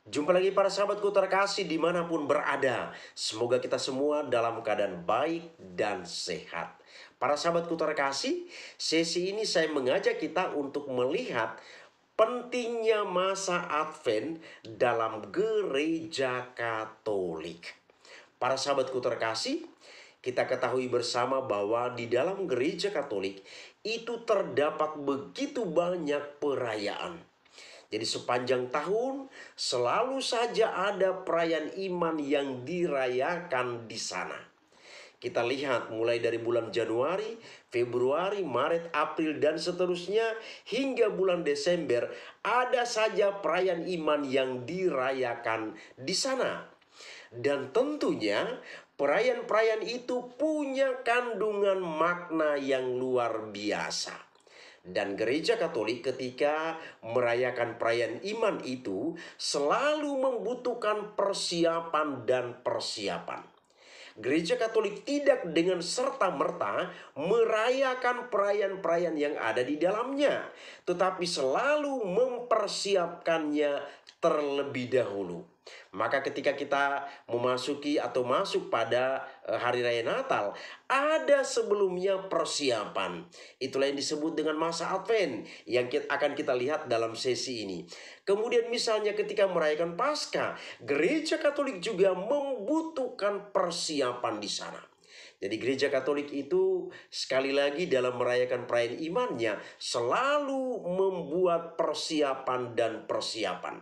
Jumpa lagi para sahabatku terkasih dimanapun berada. Semoga kita semua dalam keadaan baik dan sehat. Para sahabatku terkasih, sesi ini saya mengajak kita untuk melihat pentingnya masa Advent dalam gereja Katolik. Para sahabatku terkasih, kita ketahui bersama bahwa di dalam gereja Katolik itu terdapat begitu banyak perayaan. Jadi sepanjang tahun selalu saja ada perayaan iman yang dirayakan di sana. Kita lihat mulai dari bulan Januari, Februari, Maret, April, dan seterusnya hingga bulan Desember ada saja perayaan iman yang dirayakan di sana. Dan tentunya perayaan-perayaan itu punya kandungan makna yang luar biasa. Dan gereja Katolik ketika merayakan perayaan iman itu selalu membutuhkan persiapan dan persiapan. Gereja Katolik tidak dengan serta-merta merayakan perayaan-perayaan yang ada di dalamnya, tetapi selalu mempersiapkannya terlebih dahulu. Maka ketika kita memasuki atau masuk pada hari raya Natal, ada sebelumnya persiapan. Itulah yang disebut dengan masa Advent yang akan kita lihat dalam sesi ini. Kemudian misalnya ketika merayakan Paskah, gereja Katolik juga membutuhkan persiapan di sana. Jadi gereja Katolik itu sekali lagi dalam merayakan perayaan imannya selalu membuat persiapan dan persiapan.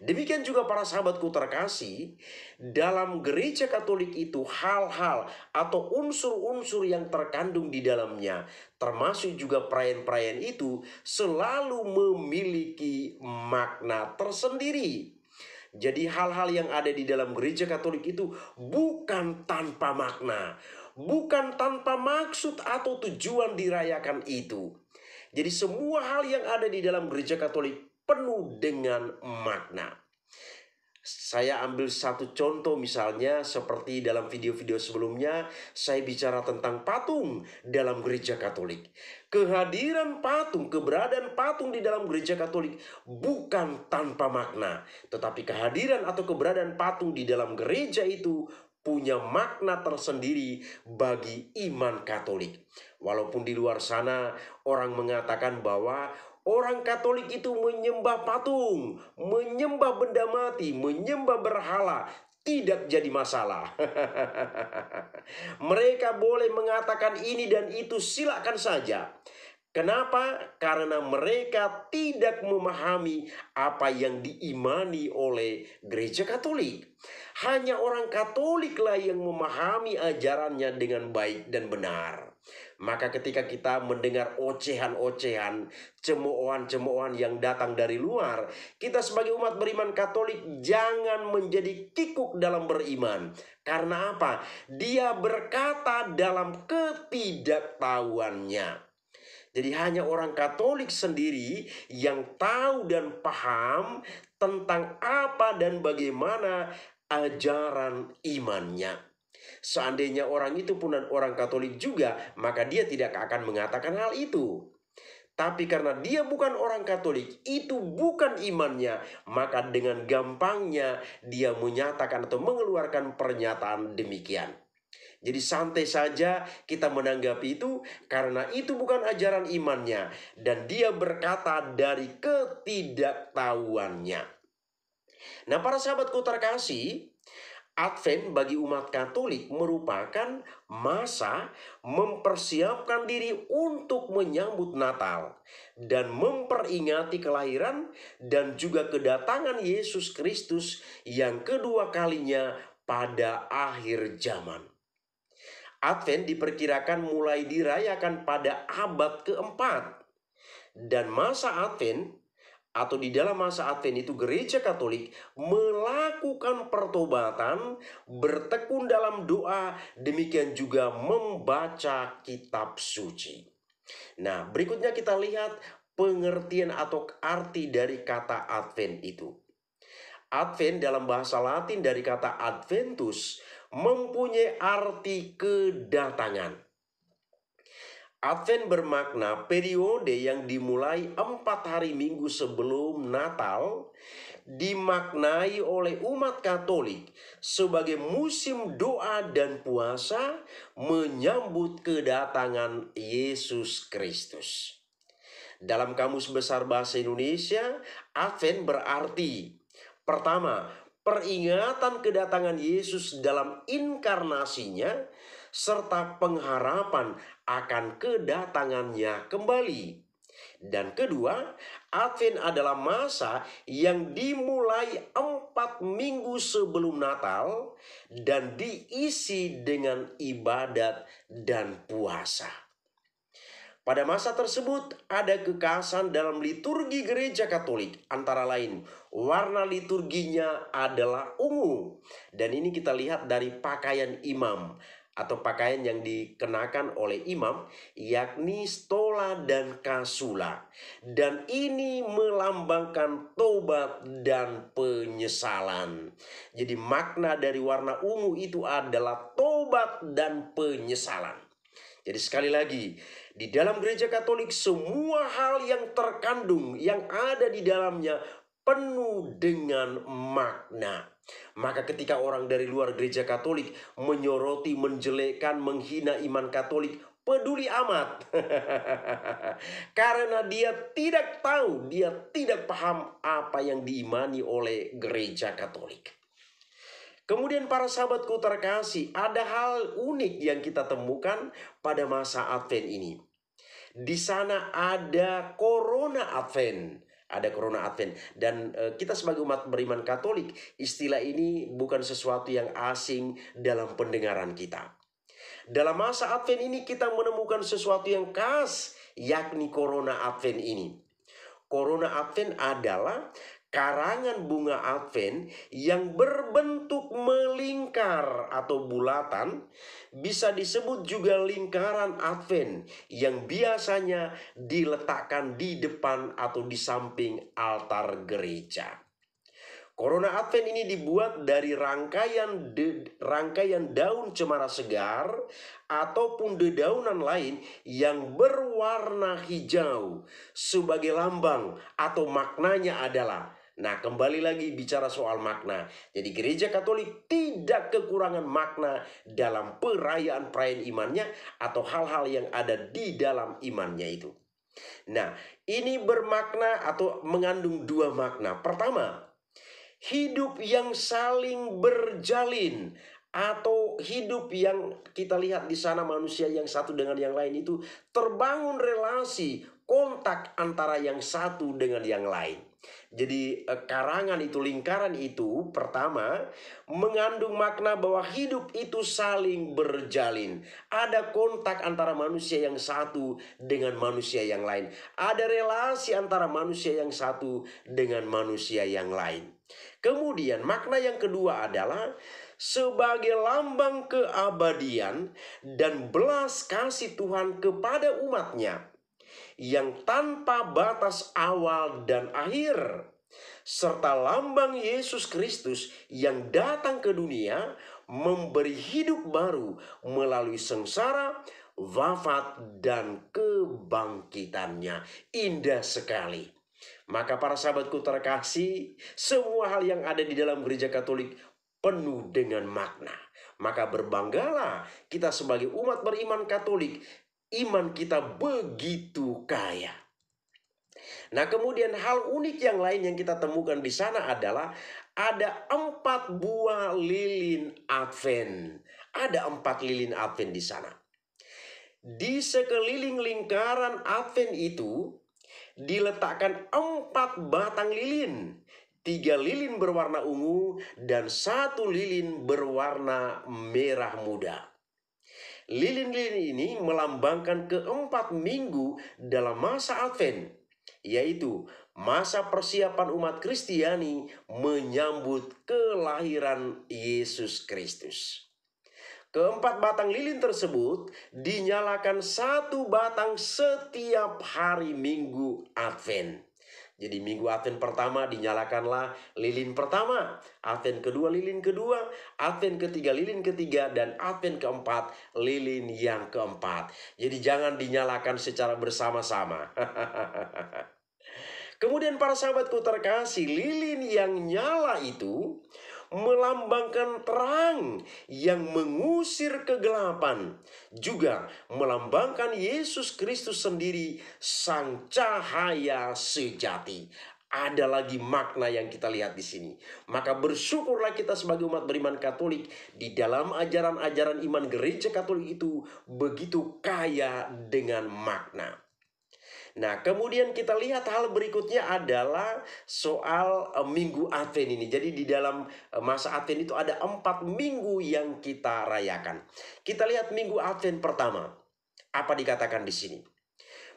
Demikian juga para sahabatku terkasih, dalam gereja Katolik itu hal-hal atau unsur-unsur yang terkandung di dalamnya, termasuk juga perayaan-perayaan itu selalu memiliki makna tersendiri. Jadi hal-hal yang ada di dalam gereja Katolik itu bukan tanpa makna, bukan tanpa maksud atau tujuan dirayakan itu. Jadi semua hal yang ada di dalam gereja Katolik penuh dengan makna. Saya ambil satu contoh misalnya seperti dalam video-video sebelumnya saya bicara tentang patung dalam gereja Katolik. Kehadiran patung, keberadaan patung di dalam gereja Katolik bukan tanpa makna, tetapi kehadiran atau keberadaan patung di dalam gereja itu punya makna tersendiri bagi iman Katolik. Walaupun di luar sana orang mengatakan bahwa orang Katolik itu menyembah patung, menyembah benda mati, menyembah berhala, tidak jadi masalah. Mereka boleh mengatakan ini dan itu, silakan saja. Kenapa? Karena mereka tidak memahami apa yang diimani oleh gereja Katolik. Hanya orang Katoliklah yang memahami ajarannya dengan baik dan benar. Maka ketika kita mendengar ocehan-ocehan, cemoohan-cemoohan yang datang dari luar, kita sebagai umat beriman Katolik jangan menjadi kikuk dalam beriman. Karena apa? Dia berkata dalam ketidaktahuannya. Jadi hanya orang Katolik sendiri yang tahu dan paham tentang apa dan bagaimana ajaran imannya. Seandainya orang itu pun orang Katolik juga, maka dia tidak akan mengatakan hal itu. Tapi karena dia bukan orang Katolik, itu bukan imannya, maka dengan gampangnya dia menyatakan atau mengeluarkan pernyataan demikian. Jadi santai saja kita menanggapi itu karena itu bukan ajaran imannya dan dia berkata dari ketidaktahuannya. Nah, para sahabatku terkasih, Advent bagi umat Katolik merupakan masa mempersiapkan diri untuk menyambut Natal dan memperingati kelahiran dan juga kedatangan Yesus Kristus yang kedua kalinya pada akhir zaman. Advent diperkirakan mulai dirayakan pada abad keempat. Dan masa Advent atau di dalam masa Advent itu gereja Katolik melakukan pertobatan, bertekun dalam doa, demikian juga membaca kitab suci. Nah, berikutnya kita lihat pengertian atau arti dari kata Advent itu. Advent dalam bahasa Latin dari kata Adventus mempunyai arti kedatangan. Advent bermakna periode yang dimulai 4 hari Minggu sebelum Natal dimaknai oleh umat Katolik sebagai musim doa dan puasa menyambut kedatangan Yesus Kristus. Dalam Kamus Besar Bahasa Indonesia, Advent berarti pertama, peringatan kedatangan Yesus dalam inkarnasinya serta pengharapan akan kedatangannya kembali. Dan kedua, Advent adalah masa yang dimulai 4 minggu sebelum Natal dan diisi dengan ibadat dan puasa. Pada masa tersebut ada kekhasan dalam liturgi gereja Katolik, antara lain warna liturginya adalah ungu. Dan ini kita lihat dari pakaian imam atau pakaian yang dikenakan oleh imam, yakni stola dan kasula. Dan ini melambangkan tobat dan penyesalan. Jadi makna dari warna ungu itu adalah tobat dan penyesalan. Jadi sekali lagi, di dalam gereja Katolik semua hal yang terkandung, yang ada di dalamnya penuh dengan makna. Maka ketika orang dari luar gereja Katolik menyoroti, menjelekkan, menghina iman Katolik, peduli amat. Karena dia tidak tahu, dia tidak paham apa yang diimani oleh gereja Katolik. Kemudian para sahabatku terkasih, ada hal unik yang kita temukan pada masa Advent ini. Di sana ada Corona Advent. Ada Corona Advent. Dan kita sebagai umat beriman Katolik, istilah ini bukan sesuatu yang asing dalam pendengaran kita. Dalam masa Advent ini kita menemukan sesuatu yang khas, yakni Corona Advent ini. Corona Advent adalah karangan bunga Advent yang berbentuk melingkar atau bulatan, bisa disebut juga lingkaran Advent yang biasanya diletakkan di depan atau di samping altar gereja. Corona Advent ini dibuat dari rangkaian daun cemara segar ataupun dedaunan lain yang berwarna hijau sebagai lambang atau maknanya adalah. Nah, kembali lagi bicara soal makna. Jadi gereja Katolik tidak kekurangan makna dalam perayaan-perayaan imannya atau hal-hal yang ada di dalam imannya itu. Nah, ini bermakna atau mengandung dua makna. Pertama, hidup yang saling berjalin atau hidup yang kita lihat di sana manusia yang satu dengan yang lain itu terbangun relasi, kontak antara yang satu dengan yang lain. Jadi karangan itu, lingkaran itu pertama mengandung makna bahwa hidup itu saling berjalin. Ada kontak antara manusia yang satu dengan manusia yang lain. Ada relasi antara manusia yang satu dengan manusia yang lain. Kemudian makna yang kedua adalah sebagai lambang keabadian dan belas kasih Tuhan kepada umatnya yang tanpa batas awal dan akhir, serta lambang Yesus Kristus yang datang ke dunia memberi hidup baru melalui sengsara, wafat, dan kebangkitannya. Indah sekali. Maka para sahabatku terkasih, semua hal yang ada di dalam gereja Katolik penuh dengan makna. Maka berbanggalah kita sebagai umat beriman Katolik, iman kita begitu kaya. Nah, kemudian hal unik yang lain yang kita temukan di sana adalah ada 4 buah lilin Advent. Ada 4 lilin Advent di sana. Di sekeliling lingkaran Advent itu diletakkan 4 batang lilin. 3 lilin berwarna ungu dan 1 lilin berwarna merah muda. Lilin-lilin ini melambangkan ke-4 minggu dalam masa Advent, yaitu masa persiapan umat Kristiani menyambut kelahiran Yesus Kristus. Ke-4 batang lilin tersebut dinyalakan 1 batang setiap hari Minggu Advent. Jadi minggu Advent pertama dinyalakanlah lilin pertama, Advent kedua lilin kedua, Advent ketiga lilin ketiga, dan Advent keempat lilin yang keempat. Jadi jangan dinyalakan secara bersama-sama. Kemudian para sahabatku terkasih, lilin yang nyala itu melambangkan terang yang mengusir kegelapan, juga melambangkan Yesus Kristus sendiri, sang cahaya sejati. Ada lagi makna yang kita lihat di sini. Maka bersyukurlah kita sebagai umat beriman Katolik, di dalam ajaran-ajaran iman gereja Katolik itu begitu kaya dengan makna. Nah, kemudian kita lihat hal berikutnya adalah soal Minggu Advent ini. Jadi di dalam masa Advent itu ada 4 minggu yang kita rayakan. Kita lihat Minggu Advent pertama. Apa dikatakan di sini?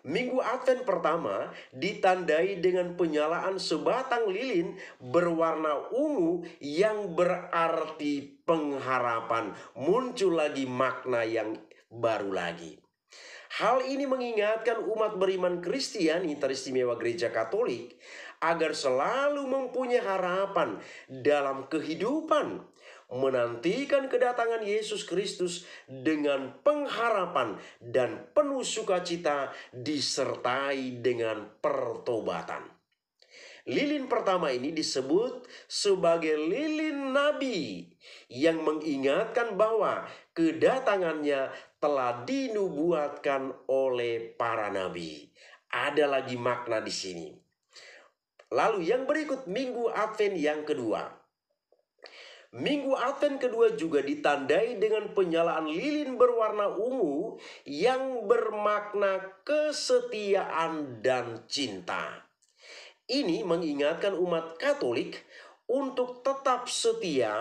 Minggu Advent pertama ditandai dengan penyalaan sebatang lilin berwarna ungu yang berarti pengharapan. Muncul lagi makna yang baru lagi. Hal ini mengingatkan umat beriman Kristiani teristimewa gereja Katolik agar selalu mempunyai harapan dalam kehidupan, menantikan kedatangan Yesus Kristus dengan pengharapan dan penuh sukacita disertai dengan pertobatan. Lilin pertama ini disebut sebagai lilin nabi yang mengingatkan bahwa kedatangannya telah dinubuatkan oleh para nabi. Ada lagi makna di sini. Lalu yang berikut Minggu Advent yang kedua. Minggu Advent kedua juga ditandai dengan penyalaan lilin berwarna ungu yang bermakna kesetiaan dan cinta. Ini mengingatkan umat Katolik untuk tetap setia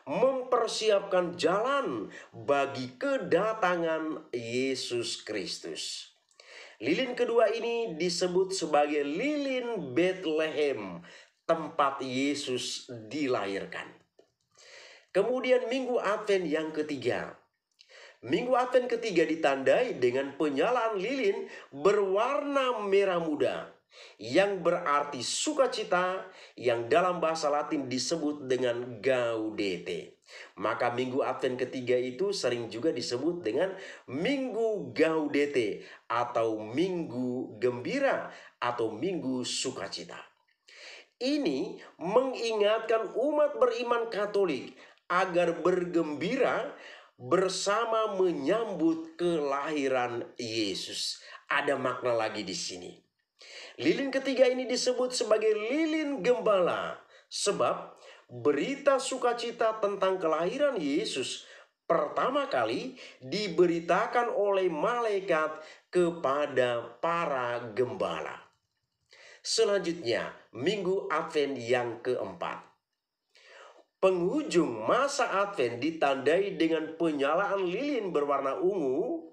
mempersiapkan jalan bagi kedatangan Yesus Kristus. Lilin kedua ini disebut sebagai lilin Bethlehem, tempat Yesus dilahirkan. Kemudian Minggu Advent yang ketiga. Minggu Advent ketiga ditandai dengan penyalaan lilin berwarna merah muda, yang berarti sukacita, yang dalam bahasa Latin disebut dengan gaudete. Maka Minggu Advent ketiga itu sering juga disebut dengan Minggu Gaudete atau Minggu Gembira atau Minggu Sukacita. Ini mengingatkan umat beriman Katolik agar bergembira bersama menyambut kelahiran Yesus. Ada makna lagi di sini. Lilin ketiga ini disebut sebagai lilin gembala, sebab berita sukacita tentang kelahiran Yesus pertama kali diberitakan oleh malaikat kepada para gembala. Selanjutnya, Minggu Advent yang keempat. Penghujung masa Advent ditandai dengan penyalaan lilin berwarna ungu.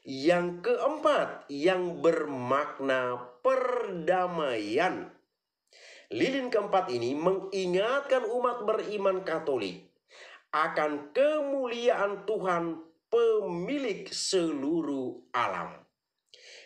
Yang keempat, yang bermakna perdamaian. Lilin keempat ini mengingatkan umat beriman Katolik akan kemuliaan Tuhan pemilik seluruh alam.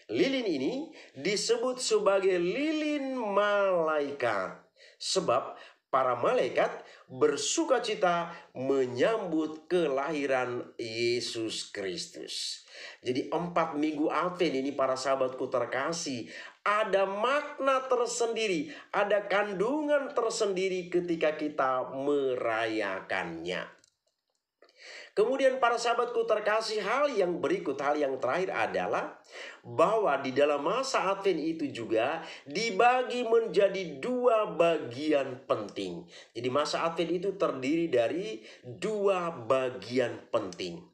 Lilin ini disebut sebagai lilin malaikat, sebab para malaikat bersukacita menyambut kelahiran Yesus Kristus. Jadi 4 minggu Advent ini para sahabatku terkasih, ada makna tersendiri, ada kandungan tersendiri ketika kita merayakannya. Kemudian para sahabatku terkasih, hal yang berikut, hal yang terakhir adalah bahwa di dalam masa Advent itu juga dibagi menjadi 2 bagian penting. Jadi masa Advent itu terdiri dari 2 bagian penting.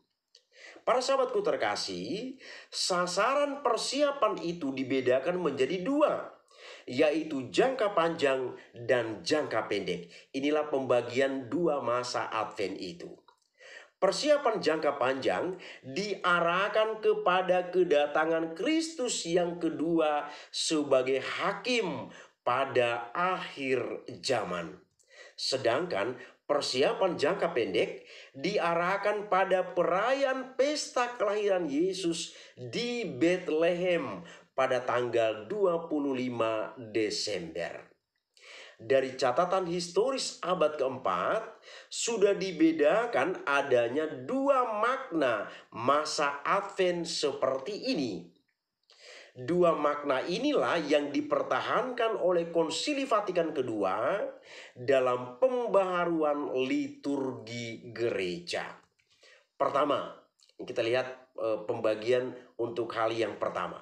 Para sahabatku terkasih, sasaran persiapan itu dibedakan menjadi 2, yaitu jangka panjang dan jangka pendek. Inilah pembagian 2 masa Advent itu. Persiapan jangka panjang diarahkan kepada kedatangan Kristus yang kedua sebagai hakim pada akhir zaman. Sedangkan persiapan jangka pendek diarahkan pada perayaan pesta kelahiran Yesus di Bethlehem pada tanggal 25 Desember. Dari catatan historis abad keempat, sudah dibedakan adanya dua makna masa Advent seperti ini. Dua makna inilah yang dipertahankan oleh Konsili Vatikan kedua dalam pembaharuan liturgi gereja. Pertama, kita lihat pembagian untuk hal yang pertama,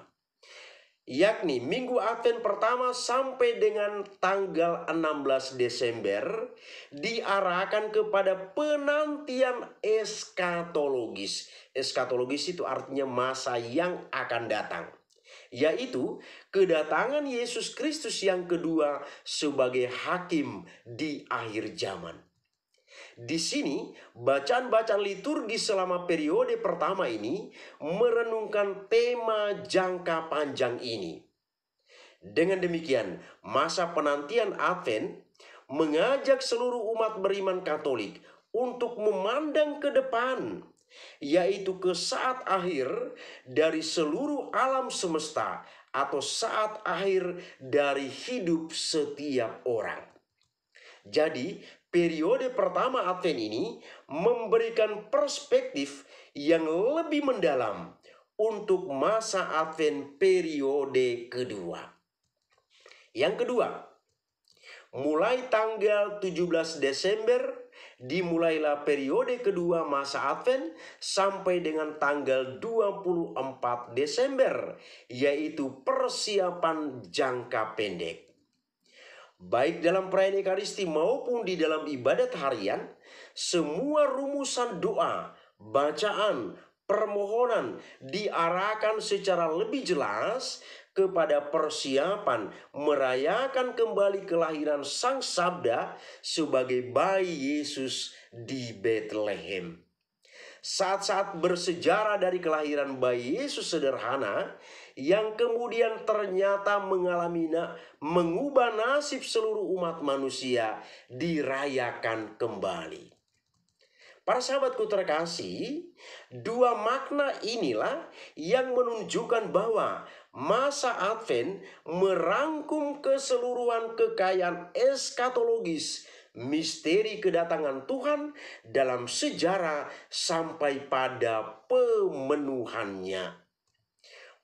yakni Minggu Advent pertama sampai dengan tanggal 16 Desember diarahkan kepada penantian eskatologis. Eskatologis itu artinya masa yang akan datang, yaitu kedatangan Yesus Kristus yang kedua sebagai hakim di akhir zaman. Di sini, bacaan-bacaan liturgi selama periode pertama ini merenungkan tema jangka panjang ini. Dengan demikian, masa penantian Advent mengajak seluruh umat beriman Katolik untuk memandang ke depan, yaitu ke saat akhir dari seluruh alam semesta atau saat akhir dari hidup setiap orang. Jadi, periode pertama Advent ini memberikan perspektif yang lebih mendalam untuk masa Advent periode kedua. Yang kedua, mulai tanggal 17 Desember dimulailah periode kedua masa Advent sampai dengan tanggal 24 Desember, yaitu persiapan jangka pendek. Baik dalam perayaan Ekaristi maupun di dalam ibadat harian, semua rumusan doa, bacaan, permohonan diarahkan secara lebih jelas kepada persiapan merayakan kembali kelahiran Sang Sabda sebagai bayi Yesus di Bethlehem. Saat-saat bersejarah dari kelahiran bayi Yesus sederhana yang kemudian ternyata mengubah nasib seluruh umat manusia dirayakan kembali. Para sahabatku terkasih, dua makna inilah yang menunjukkan bahwa masa Advent merangkum keseluruhan kekayaan eskatologis misteri kedatangan Tuhan dalam sejarah sampai pada pemenuhannya.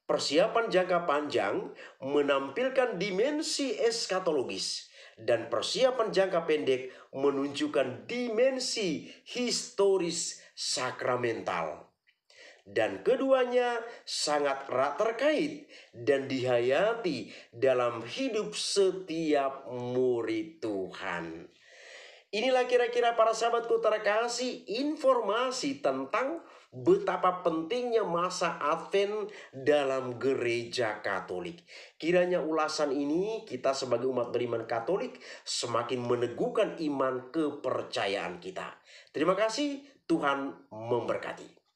Persiapan jangka panjang menampilkan dimensi eskatologis dan persiapan jangka pendek menunjukkan dimensi historis sakramental. Dan keduanya sangat erat terkait dan dihayati dalam hidup setiap murid Tuhan. Inilah kira-kira para sahabatku terkasih informasi tentang betapa pentingnya masa Advent dalam gereja Katolik. Kiranya ulasan ini kita sebagai umat beriman Katolik semakin meneguhkan iman kepercayaan kita. Terima kasih, Tuhan memberkati.